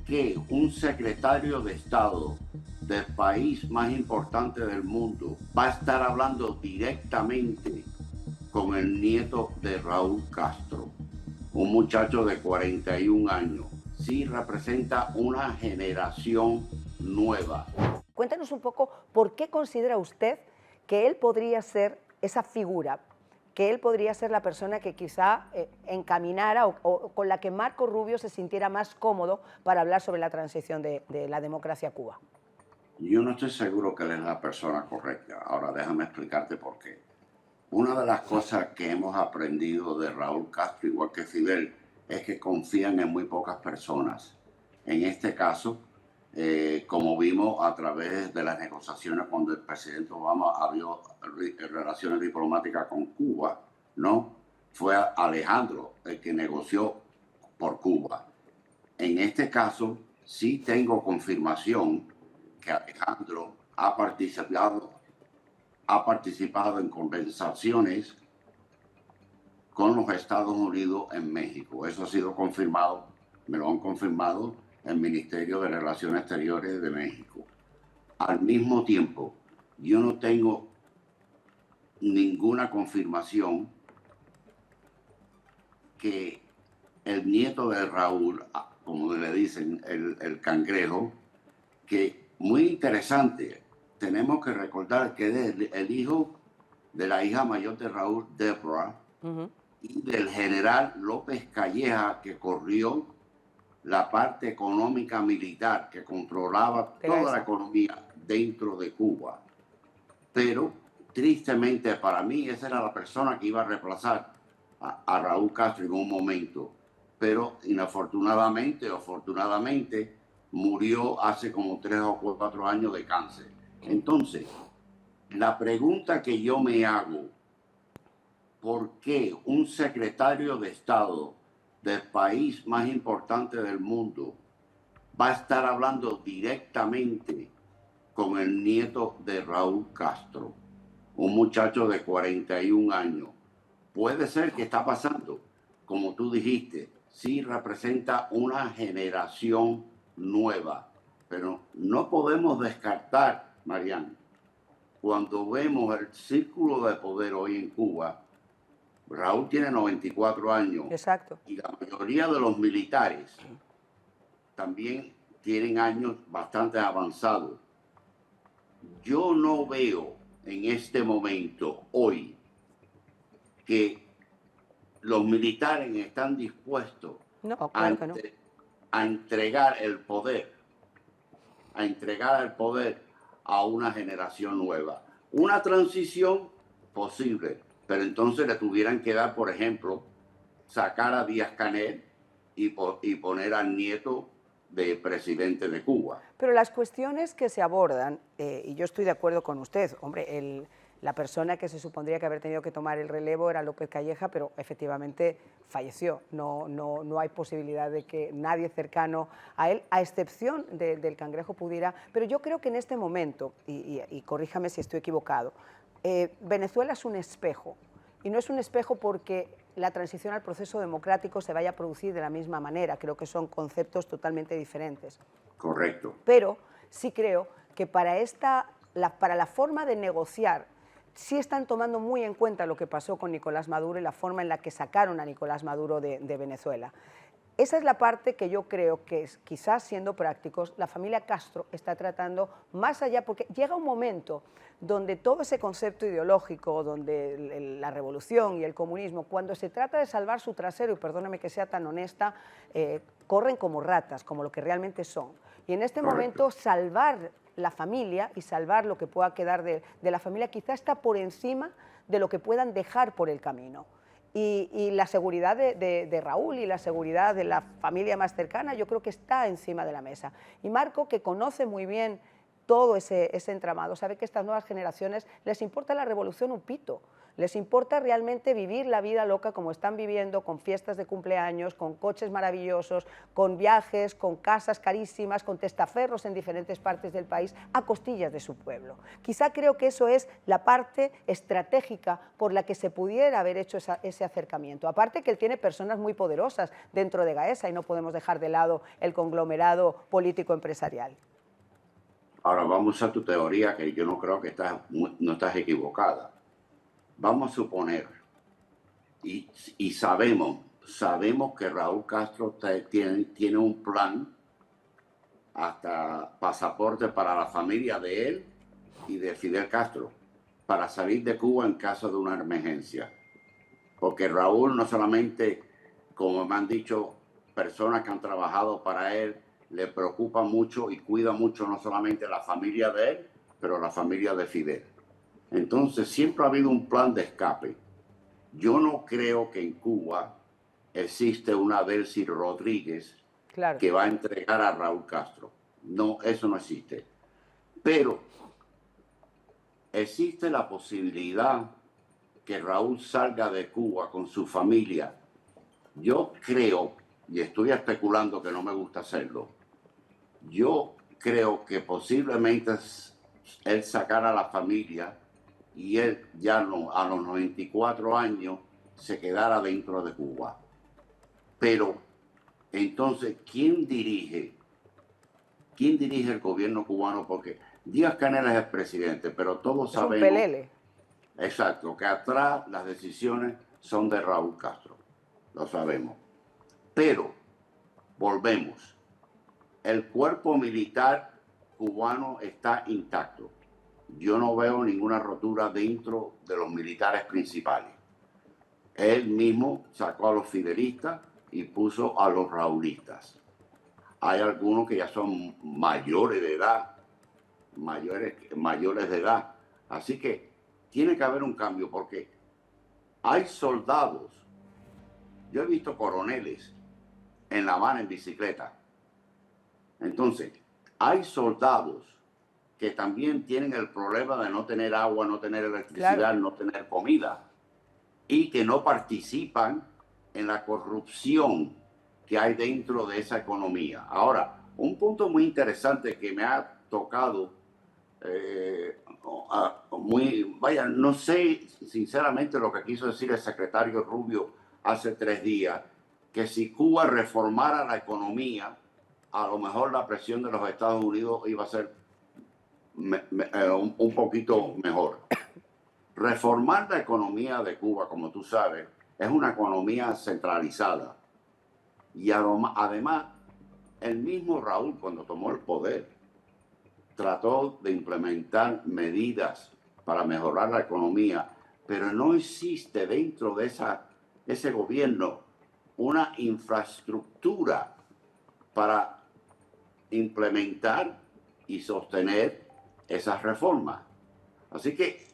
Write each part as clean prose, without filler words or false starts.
qué un secretario de Estado del país más importante del mundo va a estar hablando directamente con el nieto de Raúl Castro, un muchacho de 41 años? Sí representa una generación nueva. Cuéntanos un poco por qué considera usted que él podría ser esa figura, que él podría ser la persona que quizá encaminara o con la que Marco Rubio se sintiera más cómodo para hablar sobre la transición de la democracia a Cuba. Yo no estoy seguro que él es la persona correcta. Ahora déjame explicarte por qué. Una de las cosas que hemos aprendido de Raúl Castro, igual que Fidel, es que confían en muy pocas personas. En este caso, como vimos a través de las negociaciones cuando el presidente Obama abrió relaciones diplomáticas con Cuba, ¿no? Fue Alejandro el que negoció por Cuba. En este caso, sí tengo confirmación que Alejandro ha participado en conversaciones con los Estados Unidos en México. Eso ha sido confirmado, me lo han confirmado el Ministerio de Relaciones Exteriores de México. Al mismo tiempo, yo no tengo ninguna confirmación que el nieto de Raúl, como le dicen, el cangrejo, que muy interesante, tenemos que recordar que es el hijo de la hija mayor de Raúl, Deborah, y del general López Calleja, que corrió la parte económica militar, que controlaba toda la economía dentro de Cuba. Pero tristemente para mí esa era la persona que iba a reemplazar a Raúl Castro en un momento. Pero inafortunadamente o afortunadamente murió hace como 3 o 4 años de cáncer. Entonces, la pregunta que yo me hago, ¿por qué un secretario de Estado del país más importante del mundo va a estar hablando directamente con el nieto de Raúl Castro, un muchacho de 41 años? Puede ser que está pasando, como tú dijiste, sí representa una generación nueva, pero no podemos descartar, Mariana, cuando vemos el círculo de poder hoy en Cuba. Raúl tiene 94 años. Exacto. Y la mayoría de los militares también tienen años bastante avanzados. Yo no veo en este momento, hoy, que los militares están dispuestos No, claro que no. a entregar el poder, a una generación nueva. Una transición posible, pero entonces le tuvieran que dar, por ejemplo, sacar a Díaz-Canel y poner al nieto de presidente de Cuba. Pero las cuestiones que se abordan, y yo estoy de acuerdo con usted, hombre, la persona que se supondría que haber tenido que tomar el relevo era López Calleja, pero efectivamente falleció. No hay posibilidad de que nadie cercano a él, a excepción del cangrejo, pudiera. Pero yo creo que en este momento, y corríjame si estoy equivocado, Venezuela es un espejo. Y no es un espejo porque la transición al proceso democrático se vaya a producir de la misma manera. Creo que son conceptos totalmente diferentes. Correcto. Pero sí creo que para la forma de negociar, sí están tomando muy en cuenta lo que pasó con Nicolás Maduro y la forma en la que sacaron a Nicolás Maduro de Venezuela. Esa es la parte que yo creo que, quizás siendo prácticos, la familia Castro está tratando más allá, porque llega un momento donde todo ese concepto ideológico, donde la revolución y el comunismo, cuando se trata de salvar su trasero, y perdóname que sea tan honesta, corren como ratas, como lo que realmente son. Y en este momento salvar la familia y salvar lo que pueda quedar de la familia quizá está por encima de lo que puedan dejar por el camino. Y la seguridad de Raúl y la seguridad de la familia más cercana yo creo que está encima de la mesa. Y Marco, que conoce muy bien todo ese entramado, sabe que a estas nuevas generaciones les importa la revolución un pito. Les importa realmente vivir la vida loca como están viviendo, con fiestas de cumpleaños, con coches maravillosos, con viajes, con casas carísimas, con testaferros en diferentes partes del país, a costillas de su pueblo. Quizá creo que eso es la parte estratégica por la que se pudiera haber hecho ese acercamiento. Aparte que él tiene personas muy poderosas dentro de Gaesa y no podemos dejar de lado el conglomerado político-empresarial. Ahora vamos a tu teoría, que yo no creo que no estás equivocada. Vamos a suponer, y sabemos que Raúl Castro tiene un plan, hasta pasaporte para la familia de él y de Fidel Castro, para salir de Cuba en caso de una emergencia. Porque Raúl no solamente, como me han dicho personas que han trabajado para él, le preocupa mucho y cuida mucho no solamente la familia de él, pero la familia de Fidel. Entonces siempre ha habido un plan de escape. Yo no creo que en Cuba existe una Delcy Rodríguez que va a entregar a Raúl Castro. No, eso no existe. Pero existe la posibilidad que Raúl salga de Cuba con su familia. Yo creo, y estoy especulando que no me gusta hacerlo, yo creo que posiblemente él sacara a la familia y él ya no, a los 94 años se quedara dentro de Cuba. Pero entonces, ¿quién dirige el gobierno cubano? Porque Díaz-Canel es el presidente, pero todos sabemos... Es un pelele. Exacto, que atrás las decisiones son de Raúl Castro, lo sabemos. Pero, volvemos, el cuerpo militar cubano está intacto. Yo no veo ninguna rotura dentro de los militares principales. Él mismo sacó a los fidelistas y puso a los raulistas. Hay algunos que ya son mayores de edad, mayores de edad. Así que tiene que haber un cambio porque hay soldados. Yo he visto coroneles en La Habana en bicicleta. Entonces, hay soldados que también tienen el problema de no tener agua, no tener electricidad, no tener comida y que no participan en la corrupción que hay dentro de esa economía. Ahora, un punto muy interesante que me ha tocado no sé sinceramente lo que quiso decir el secretario Rubio hace 3 días, que si Cuba reformara la economía, a lo mejor la presión de los Estados Unidos iba a ser un poquito mejor. Reformar la economía de Cuba, como tú sabes, es una economía centralizada. Y además, el mismo Raúl, cuando tomó el poder, trató de implementar medidas para mejorar la economía, pero no existe dentro de ese gobierno una infraestructura para implementar y sostener esas reformas. Así que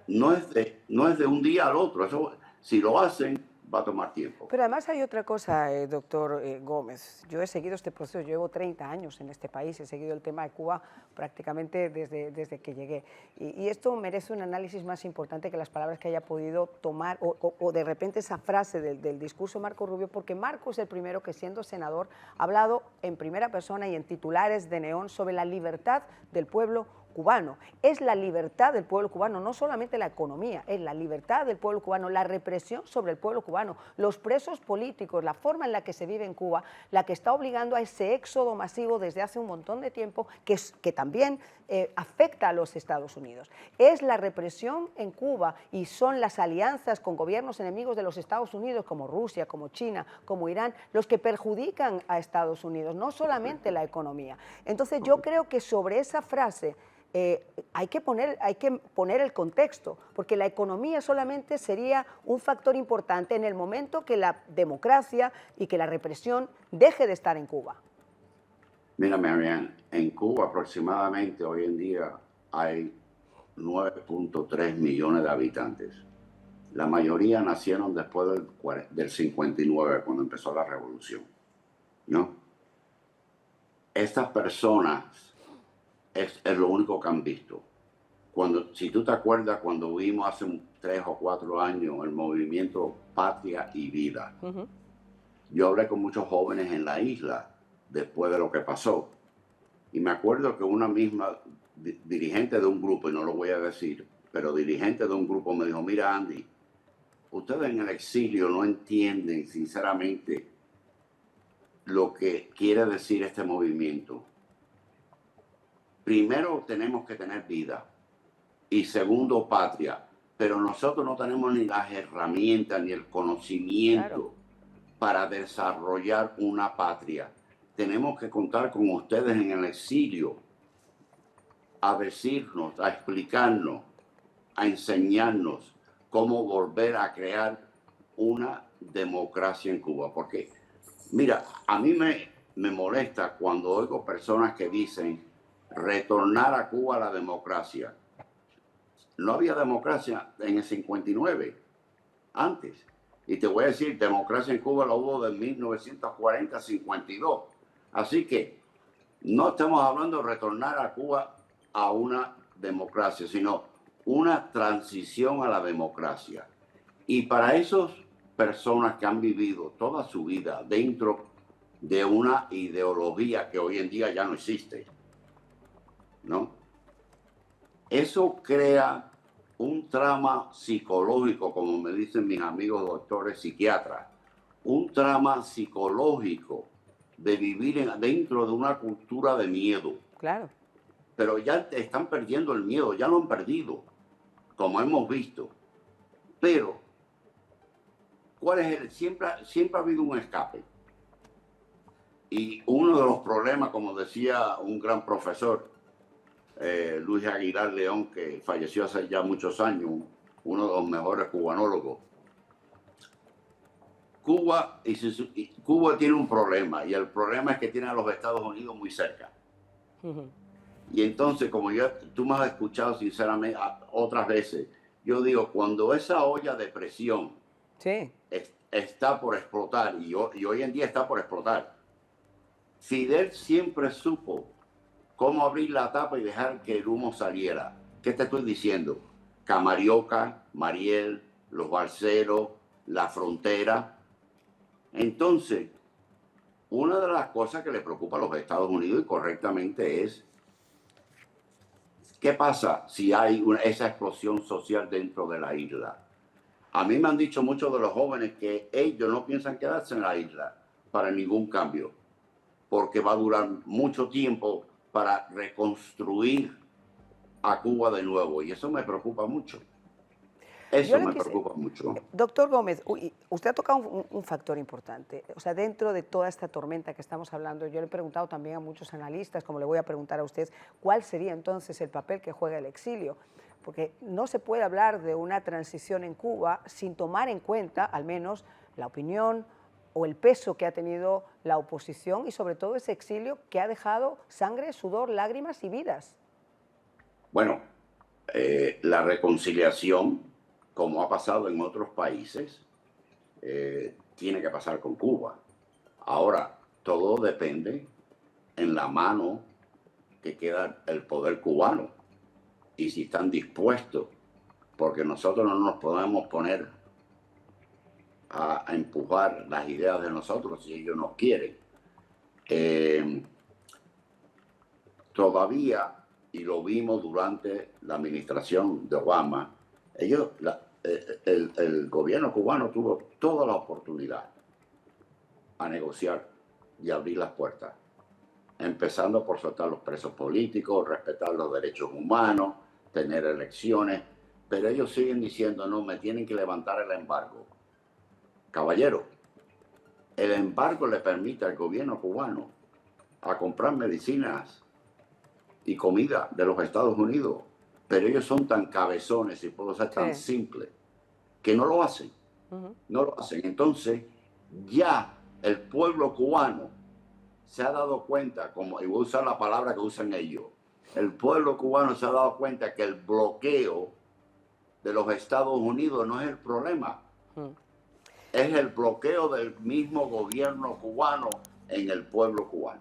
no es de un día al otro. Eso, si lo hacen, va a tomar tiempo. Pero además hay otra cosa, doctor Gómez. Yo he seguido este proceso, llevo 30 años en este país, he seguido el tema de Cuba prácticamente desde que llegué. Y esto merece un análisis más importante que las palabras que haya podido tomar o de repente esa frase del discurso de Marco Rubio, porque Marco es el primero que, siendo senador, ha hablado en primera persona y en titulares de neón sobre la libertad del pueblo cubano. Es la libertad del pueblo cubano, no solamente la economía, es la libertad del pueblo cubano, la represión sobre el pueblo cubano, los presos políticos, la forma en la que se vive en Cuba, la que está obligando a ese éxodo masivo desde hace un montón de tiempo que también afecta a los Estados Unidos. Es la represión en Cuba y son las alianzas con gobiernos enemigos de los Estados Unidos, como Rusia, como China, como Irán, los que perjudican a Estados Unidos, no solamente la economía. Entonces yo creo que sobre esa frase hay que poner el contexto, porque la economía solamente sería un factor importante en el momento que la democracia y que la represión deje de estar en Cuba. Mira, Marianne, en Cuba aproximadamente hoy en día hay 9.3 millones de habitantes. La mayoría nacieron después del 59, cuando empezó la revolución, ¿no? Estas personas es lo único que han visto. si tú te acuerdas, cuando vimos hace 3 o 4 años el movimiento Patria y Vida, yo hablé con muchos jóvenes en la isla después de lo que pasó. Y me acuerdo que una misma dirigente de un grupo, y no lo voy a decir, pero dirigente de un grupo me dijo, mira Andy, ustedes en el exilio no entienden sinceramente lo que quiere decir este movimiento. Primero tenemos que tener vida y segundo patria, pero nosotros no tenemos ni las herramientas ni el conocimiento para desarrollar una patria. Tenemos que contar con ustedes en el exilio a decirnos, a explicarnos, a enseñarnos cómo volver a crear una democracia en Cuba. Porque, mira, a mí me molesta cuando oigo personas que dicen retornar a Cuba a la democracia. No había democracia en el 59, antes. Y te voy a decir, democracia en Cuba la hubo de 1940 a 52. Así que no estamos hablando de retornar a Cuba a una democracia, sino una transición a la democracia. Y para esas personas que han vivido toda su vida dentro de una ideología que hoy en día ya no existe, ¿no? Eso crea un trauma psicológico, como me dicen mis amigos doctores psiquiatras, un trauma psicológico de vivir dentro de una cultura de miedo. Claro. Pero ya están perdiendo el miedo, ya lo han perdido, como hemos visto. Pero, ¿cuál es siempre ha habido un escape. Y uno de los problemas, como decía un gran profesor, Luis Aguilar León, que falleció hace ya muchos años, uno de los mejores cubanólogos. Cuba tiene un problema, y el problema es que tiene a los Estados Unidos muy cerca. Y entonces, como tú me has escuchado sinceramente otras veces, yo digo, cuando esa olla de presión está por explotar, y hoy en día está por explotar, Fidel siempre supo cómo abrir la tapa y dejar que el humo saliera. ¿Qué te estoy diciendo? Camarioca, Mariel, Los Balseros, La Frontera. Entonces, una de las cosas que le preocupa a los Estados Unidos, y correctamente, es ¿qué pasa si hay esa explosión social dentro de la isla? A mí me han dicho muchos de los jóvenes que ellos no piensan quedarse en la isla para ningún cambio, porque va a durar mucho tiempo para reconstruir a Cuba de nuevo, y eso me preocupa mucho. Eso me preocupa mucho. Doctor Gómez, usted ha tocado un factor importante. O sea, dentro de toda esta tormenta que estamos hablando, yo le he preguntado también a muchos analistas, como le voy a preguntar a usted, ¿cuál sería entonces el papel que juega el exilio? Porque no se puede hablar de una transición en Cuba sin tomar en cuenta, al menos, la opinión o el peso que ha tenido la oposición y sobre todo ese exilio que ha dejado sangre, sudor, lágrimas y vidas. Bueno, la reconciliación, como ha pasado en otros países, tiene que pasar con Cuba. Ahora, todo depende en la mano que queda el poder cubano y si están dispuestos, porque nosotros no nos podemos poner a empujar las ideas de nosotros si ellos nos quieren. Todavía, y lo vimos durante la administración de Obama, el gobierno cubano tuvo toda la oportunidad a negociar y abrir las puertas, empezando por soltar los presos políticos, respetar los derechos humanos, tener elecciones, pero ellos siguen diciendo, no, me tienen que levantar el embargo. Caballero, el embargo le permite al gobierno cubano a comprar medicinas y comida de los Estados Unidos, pero ellos son tan cabezones y puedo ser tan simples que no lo hacen. No lo hacen. Entonces, ya el pueblo cubano se ha dado cuenta, y voy a usar la palabra que usan ellos, el pueblo cubano se ha dado cuenta que el bloqueo de los Estados Unidos no es el problema. Es el bloqueo del mismo gobierno cubano en el pueblo cubano.